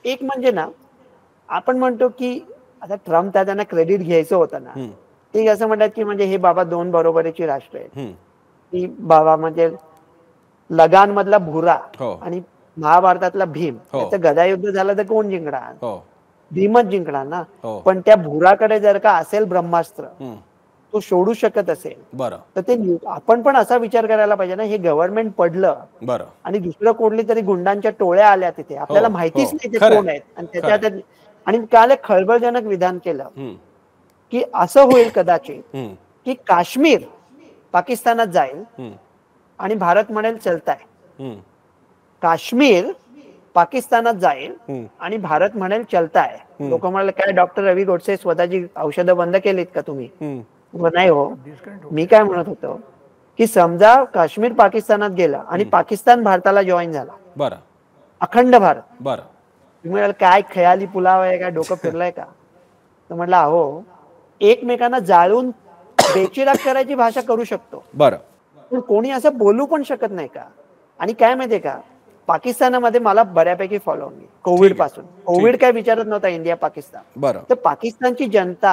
एक म्हणजे ना, आपण म्हणतो की आता ट्रम्प त्यांना क्रेडिट घ्यायचं होतं ना, हं, ते असं म्हणतात की म्हणजे हे बाबा 2 बरोबरीची राष्ट्र आहेत. हं. की बाबा म्हणजे लगान मधला भुरा हो, आणि महाभारतातला भीम हो, याचं गदायुद्ध झालं तर कोण जिंकणार? हो, भीमच जिंकणार ना. हो. पण त्या भुराकडे जर का असेल ब्रह्मास्त्र, हं. तो सोडू शकत असेल, बरं, तर ते आपण पण असा विचार करायला पाहिजे ना, हे गव्हर्नमेंट पडलं बरं. आणि दुसरं कोणली तरी गुंडांच्या टोळ्या आल्या तिथे. हो, आपल्याला हो. माहितीच नाही ते खरंय, कोण आहेत आणि खरंय. त्याच्यात आणि काल एक खळबळजनक विधान केलं, हं, की असं होईल कदाचित, हं, की काश्मीर पाकिस्तानात जाईल हं, आणि भारत म्हणेल चलताय. हं, काश्मीर पाकिस्तानात जाईल हं, आणि भारत म्हणेल चलताय. हं, लोक म्हणाले काय डॉक्टर रवी गोडसे स्वतःची औषधं बंद केलीत का तुम्ही? हं. नाही हो. मी काय म्हणत होतो की समजा काश्मीर पाकिस्तानात गेला आणि पाकिस्तान भारताला जॉईन झाला, बरं, अखंड भारत. बरं. तुम्ही म्हणाल काय खयाली पुलाव आहे, काय डोकं फिरलंय का? तर म्हटलं अहो, एकमेकांना जाळून बेचिराग करायची भाषा करू शकतो, बरं. पण कोणी असं बोलू पण शकत नाही का? आणि काय माहितीये का, पाकिस्तानामध्ये मला बऱ्यापैकी फॉलोअर्स कोविड ठीक आहे, पासून कोविड ठीक आहे. काय विचारत नव्हता इंडिया पाकिस्तान. बरं. तर पाकिस्तानची जनता